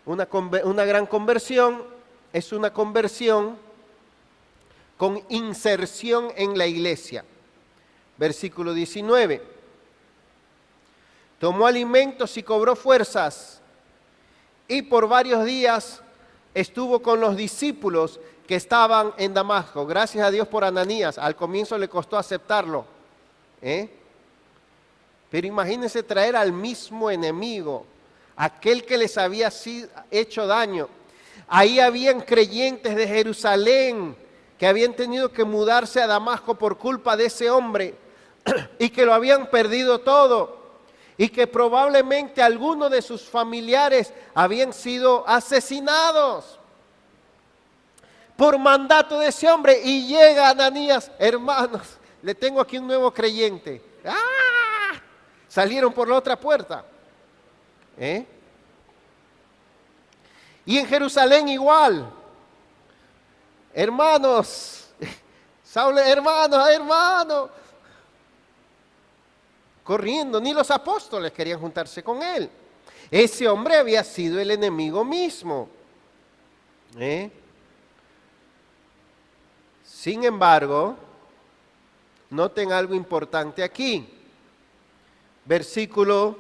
Una gran conversión es una conversión con inserción en la iglesia. Versículo 19. Tomó alimentos y cobró fuerzas, y por varios días estuvo con los discípulos que estaban en Damasco. Gracias a Dios por Ananías. Al comienzo le costó aceptarlo. Pero imagínense traer al mismo enemigo, aquel que les había hecho daño. Ahí habían creyentes de Jerusalén que habían tenido que mudarse a Damasco por culpa de ese hombre y que lo habían perdido todo y que probablemente algunos de sus familiares habían sido asesinados por mandato de ese hombre. Y llega Ananías: hermanos, le tengo aquí un nuevo creyente. ¡Ah! Salieron por la otra puerta. Y en Jerusalén igual. Hermanos, Saulo, hermano. Corriendo, ni los apóstoles querían juntarse con él. Ese hombre había sido el enemigo mismo. Sin embargo, noten algo importante aquí. Versículo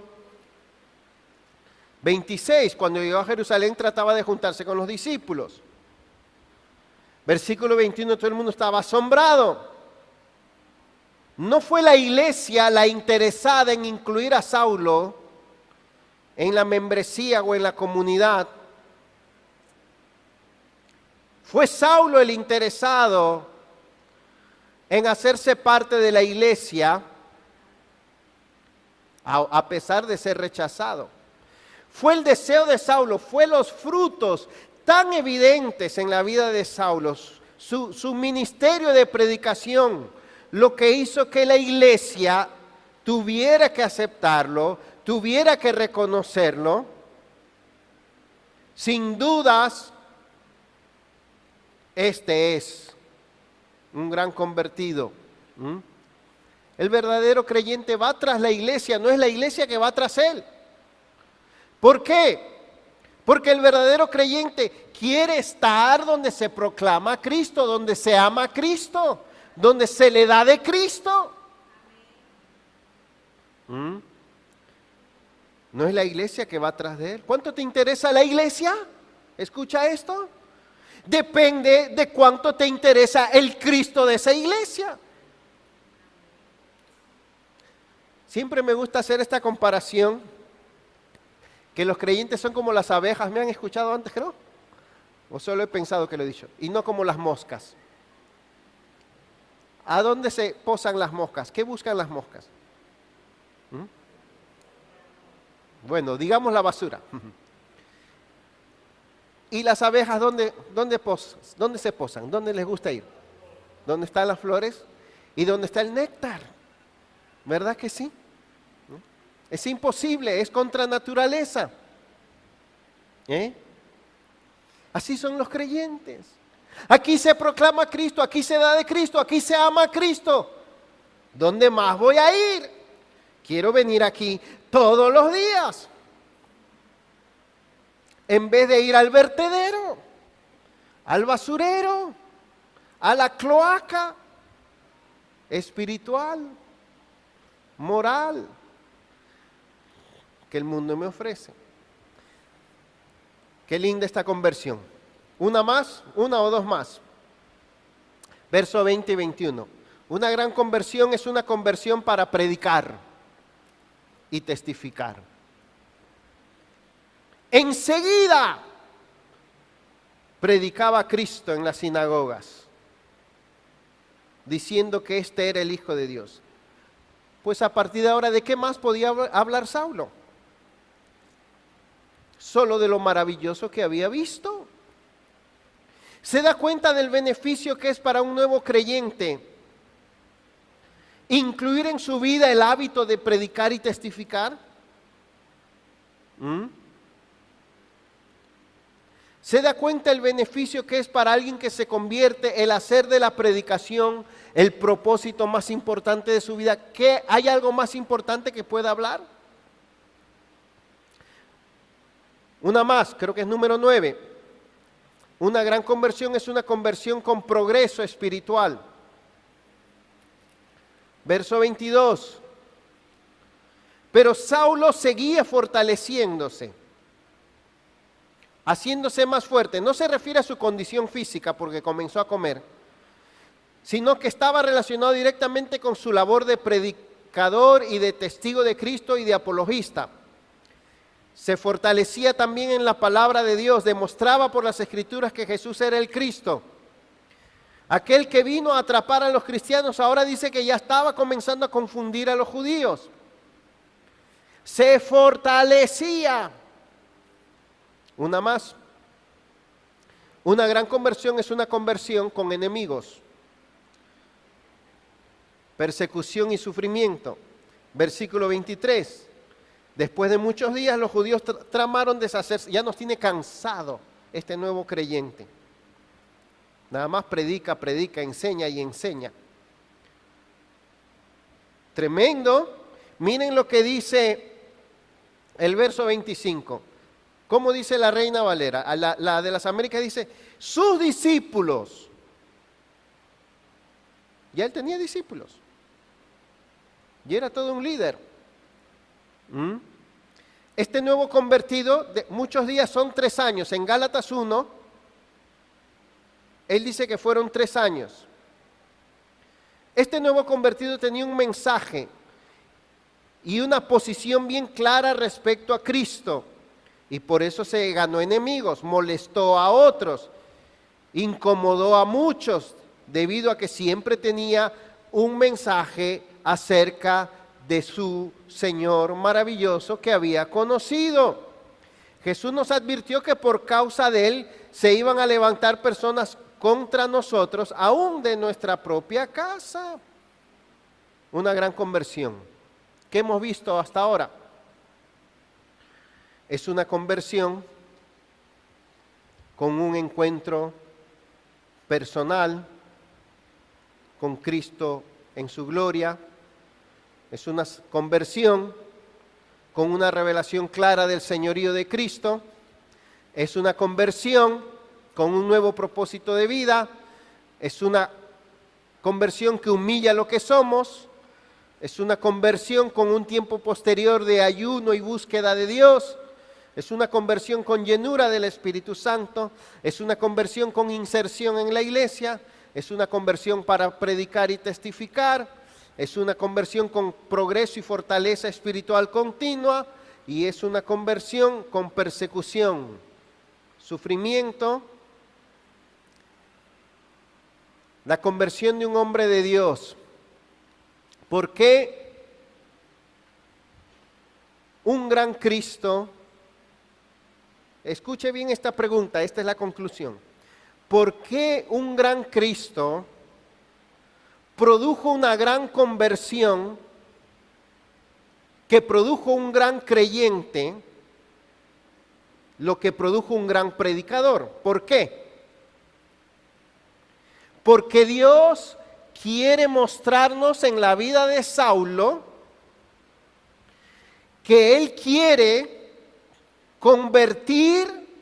26, cuando llegó a Jerusalén trataba de juntarse con los discípulos. Versículo 21, todo el mundo estaba asombrado. No fue la iglesia la interesada en incluir a Saulo en la membresía o en la comunidad. Fue Saulo el interesado en hacerse parte de la iglesia a pesar de ser rechazado. Fue el deseo de Saulo, fue los frutos tan evidentes en la vida de Saulo, su ministerio de predicación, lo que hizo que la iglesia tuviera que aceptarlo, tuviera que reconocerlo. Sin dudas, este es un gran convertido. El verdadero creyente va tras la iglesia, no es la iglesia que va tras él. ¿Por qué? Porque el verdadero creyente quiere estar donde se proclama a Cristo, donde se ama a Cristo, donde se le da de Cristo. No es la iglesia que va atrás de él. ¿Cuánto te interesa la iglesia? ¿Escucha esto? Depende de cuánto te interesa el Cristo de esa iglesia. Siempre me gusta hacer esta comparación, que los creyentes son como las abejas. ¿Me han escuchado antes, creo? ¿O solo he pensado que lo he dicho? Y no como las moscas. ¿A dónde se posan las moscas? ¿Qué buscan las moscas? Bueno, digamos la basura. ¿Y las abejas dónde se posan? ¿Dónde les gusta ir? ¿Dónde están las flores? ¿Y dónde está el néctar? ¿Verdad que sí? Es imposible, es contra naturaleza. Así son los creyentes. Aquí se proclama a Cristo, aquí se da de Cristo, aquí se ama a Cristo. ¿Dónde más voy a ir? Quiero venir aquí todos los días. En vez de ir al vertedero, al basurero, a la cloaca espiritual, moral, que el mundo me ofrece. Qué linda esta conversión. Una más, una o dos más. Verso 20 y 21. Una gran conversión es una conversión para predicar y testificar. Enseguida predicaba a Cristo en las sinagogas, diciendo que este era el Hijo de Dios. Pues a partir de ahora, ¿de qué más podía hablar Saulo? Solo de lo maravilloso que había visto. ¿Se da cuenta del beneficio que es para un nuevo creyente incluir en su vida el hábito de predicar y testificar? ¿Se da cuenta el beneficio que es para alguien que se convierte el hacer de la predicación el propósito más importante de su vida? ¿Qué, hay algo más importante que pueda hablar? Una más, creo que es número 9. Una gran conversión es una conversión con progreso espiritual. Verso 22. Pero Saulo seguía fortaleciéndose, haciéndose más fuerte. No se refiere a su condición física porque comenzó a comer, sino que estaba relacionado directamente con su labor de predicador y de testigo de Cristo y de apologista. Se fortalecía también en la palabra de Dios, demostraba por las Escrituras que Jesús era el Cristo. Aquel que vino a atrapar a los cristianos ahora dice que ya estaba comenzando a confundir a los judíos. Se fortalecía. Una más. Una gran conversión es una conversión con enemigos, persecución y sufrimiento. Versículo 23. Después de muchos días los judíos tramaron deshacerse, ya nos tiene cansado este nuevo creyente. Nada más predica, predica, enseña y enseña. Tremendo. Miren lo que dice el verso 25. ¿Cómo dice la Reina Valera? La de las Américas dice, sus discípulos. Ya él tenía discípulos. Y era todo un líder. Este nuevo convertido, de muchos días son 3 años. En Gálatas 1, él dice que fueron 3 años. Este nuevo convertido tenía un mensaje y una posición bien clara respecto a Cristo. Y por eso se ganó enemigos, molestó a otros, incomodó a muchos, debido a que siempre tenía un mensaje acerca de su Señor maravilloso que había conocido. Jesús nos advirtió que por causa de él se iban a levantar personas contra nosotros, aún de nuestra propia casa. Una gran conversión. ¿Qué hemos visto hasta ahora? Es una conversión con un encuentro personal con Cristo en su gloria. Es una conversión con una revelación clara del señorío de Cristo. Es una conversión con un nuevo propósito de vida. Es una conversión que humilla lo que somos. Es una conversión con un tiempo posterior de ayuno y búsqueda de Dios. Es una conversión con llenura del Espíritu Santo. Es una conversión con inserción en la iglesia. Es una conversión para predicar y testificar. Es una conversión con progreso y fortaleza espiritual continua. Y es una conversión con persecución, sufrimiento. La conversión de un hombre de Dios. ¿Por qué un gran Cristo? Escuche bien esta pregunta, esta es la conclusión. ¿Por qué un gran Cristo produjo una gran conversión que produjo un gran creyente, lo que produjo un gran predicador? ¿Por qué? Porque Dios quiere mostrarnos en la vida de Saulo que Él quiere convertir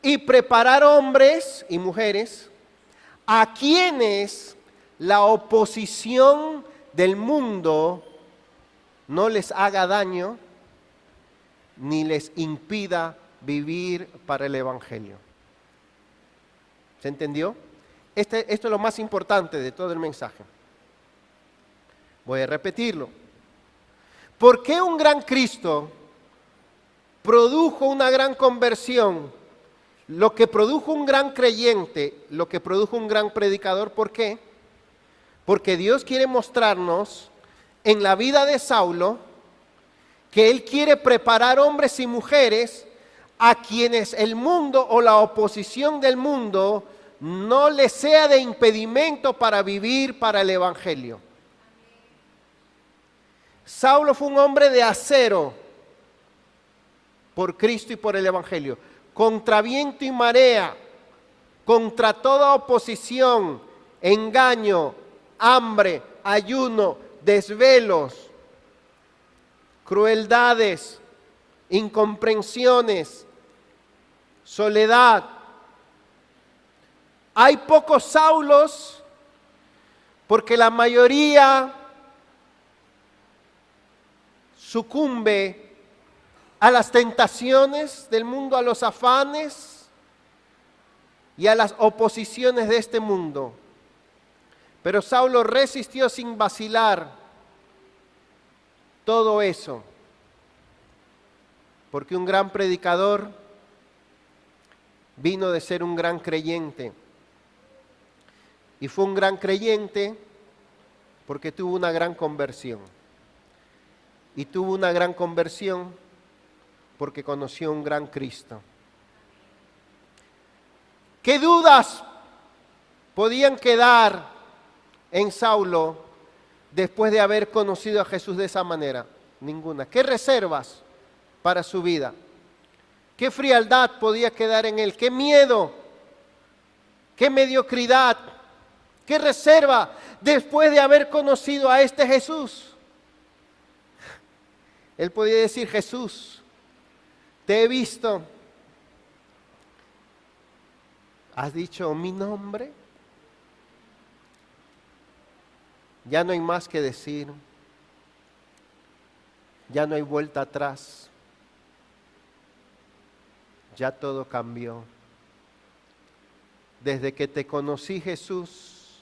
y preparar hombres y mujeres a quienes la oposición del mundo no les haga daño ni les impida vivir para el Evangelio. ¿Se entendió? Esto es lo más importante de todo el mensaje. Voy a repetirlo. ¿Por qué un gran Cristo produjo una gran conversión? Lo que produjo un gran creyente, lo que produjo un gran predicador, ¿por qué? Porque Dios quiere mostrarnos en la vida de Saulo que Él quiere preparar hombres y mujeres a quienes el mundo o la oposición del mundo no les sea de impedimento para vivir para el Evangelio. Saulo fue un hombre de acero por Cristo y por el Evangelio, contra viento y marea, contra toda oposición, engaño, hambre, ayuno, desvelos, crueldades, incomprensiones, soledad. Hay pocos Saulos porque la mayoría sucumbe a las tentaciones del mundo, a los afanes y a las oposiciones de este mundo. Pero Saulo resistió sin vacilar todo eso, porque un gran predicador vino de ser un gran creyente. Y fue un gran creyente porque tuvo una gran conversión. Y tuvo una gran conversión porque conoció un gran Cristo. ¿Qué dudas podían quedar en Saulo después de haber conocido a Jesús de esa manera? Ninguna. ¿Qué reservas para su vida? qué frialdad podía quedar en él, qué miedo, qué mediocridad, qué reserva después de haber conocido a este Jesús. Él podía decir: Jesús, te he visto, has dicho mi nombre, ya no hay más que decir, ya no hay vuelta atrás, ya todo cambió. Desde que te conocí, Jesús,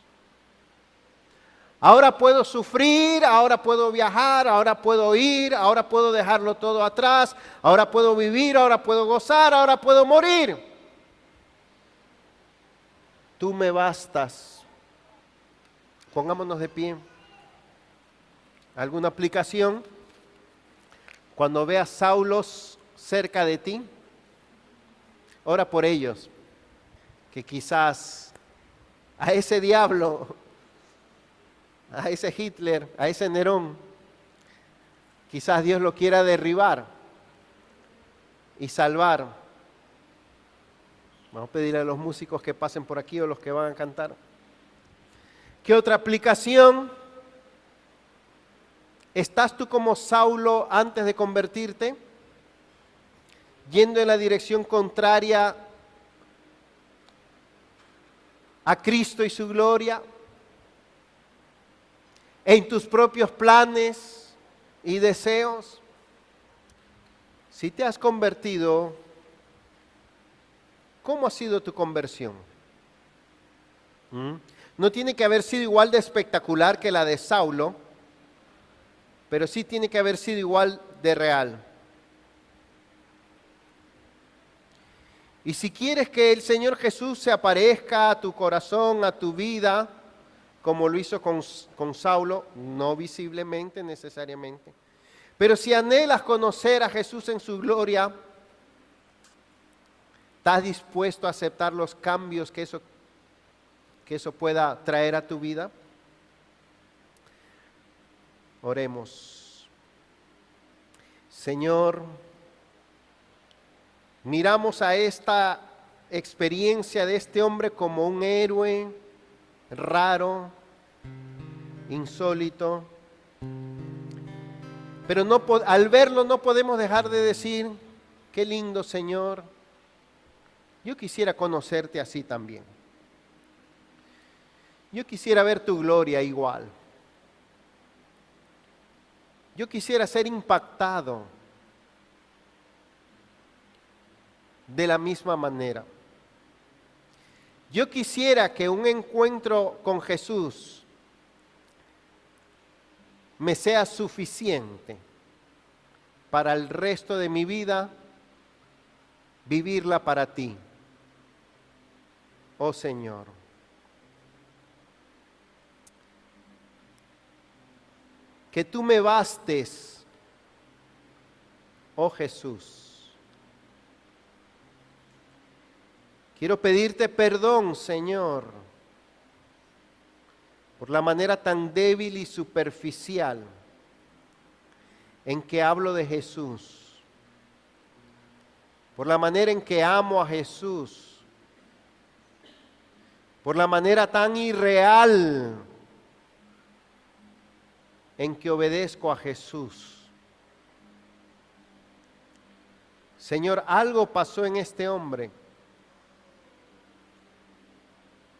ahora puedo sufrir, ahora puedo viajar, ahora puedo ir, ahora puedo dejarlo todo atrás, ahora puedo vivir, ahora puedo gozar, ahora puedo morir. Tú me bastas. Pongámonos de pie. ¿Alguna aplicación? Cuando veas saulos cerca de ti, ora por ellos, que quizás a ese diablo, a ese Hitler, a ese Nerón, quizás Dios lo quiera derribar y salvar. Vamos a pedirle a los músicos que pasen por aquí o los que van a cantar. ¿Qué otra aplicación? ¿Estás tú como Saulo antes de convertirte? Yendo en la dirección contraria a Cristo y su gloria, en tus propios planes y deseos. Si te has convertido, ¿cómo ha sido tu conversión? No tiene que haber sido igual de espectacular que la de Saulo, pero sí tiene que haber sido igual de real. Y si quieres que el Señor Jesús se aparezca a tu corazón, a tu vida, como lo hizo con Saulo, no visiblemente necesariamente, pero si anhelas conocer a Jesús en su gloria, ¿estás dispuesto a aceptar los cambios que eso pueda traer a tu vida? Oremos. Señor, miramos a esta experiencia de este hombre como un héroe raro, insólito, pero al verlo no podemos dejar de decir: qué lindo, Señor, yo quisiera conocerte así también. Yo quisiera ver tu gloria igual. Yo quisiera ser impactado de la misma manera. Yo quisiera que un encuentro con Jesús me sea suficiente para el resto de mi vida vivirla para ti, oh Señor. Que tú me bastes, oh Jesús. Quiero pedirte perdón, Señor, por la manera tan débil y superficial en que hablo de Jesús, por la manera en que amo a Jesús, por la manera tan irreal en que obedezco a Jesús. Señor, algo pasó en este hombre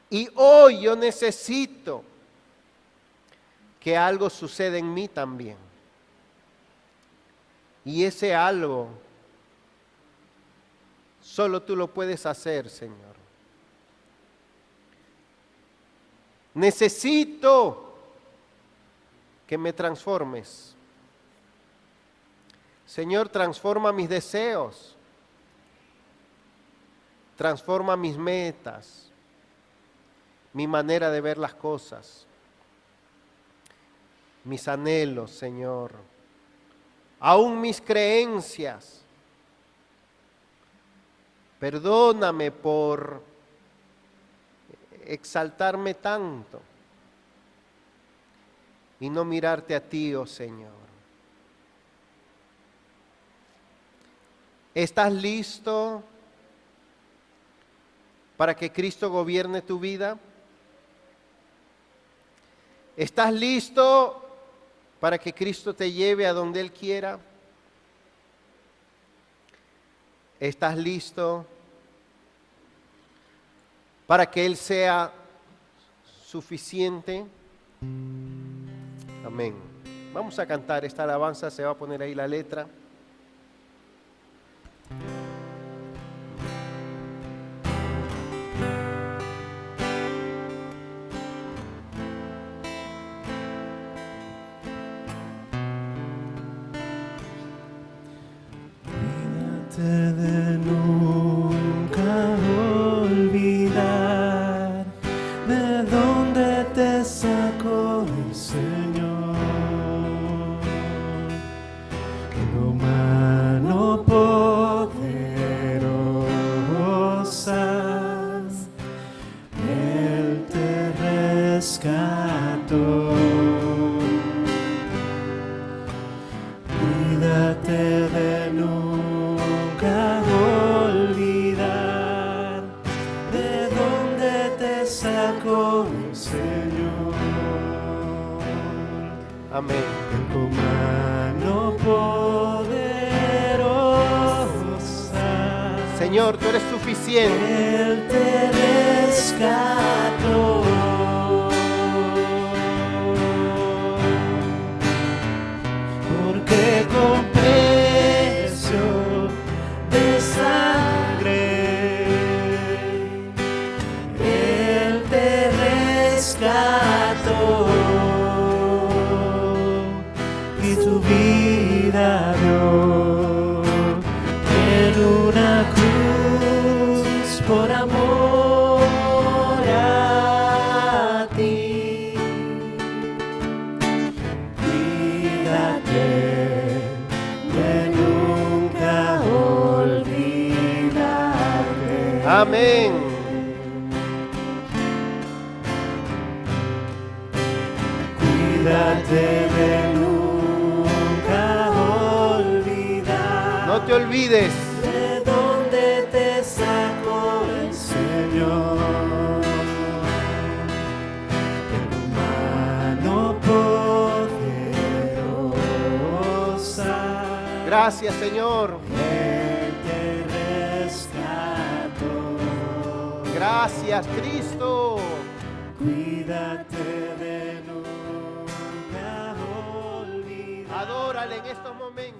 y hoy yo necesito que algo suceda en mí también. Y ese algo solo tú lo puedes hacer, Señor. Necesito que me transformes. Señor, transforma mis deseos, transforma mis metas, mi manera de ver las cosas, mis anhelos, Señor, aún mis creencias. Perdóname por exaltarme tanto y no mirarte a ti, oh Señor. ¿Estás listo para que Cristo gobierne tu vida? ¿Estás listo para que Cristo te lleve a donde Él quiera? ¿Estás listo para que Él sea suficiente? Amén. Vamos a cantar esta alabanza, se va a poner ahí la letra. De nunca olvidar de dónde te sacó el Señor, que con mano poderosa Él te rescató. Cuídate de nunca olvidar de dónde te sacó el Señor. Amén. Con mano poderosa, Señor, tú eres suficiente. Él te rescató. Porque con precio de sangre Él te rescató y tu vida dio en una cruz por amor a ti. Cuídate de nunca olvidarte. Amén. Cuídate de nunca olvidar. No te olvides. De dónde te sacó el Señor. De tu mano poderosa. Gracias, Señor. Él te rescató. Gracias, Cristo. Cuídate de nunca olvidar. Adórale en estos momentos.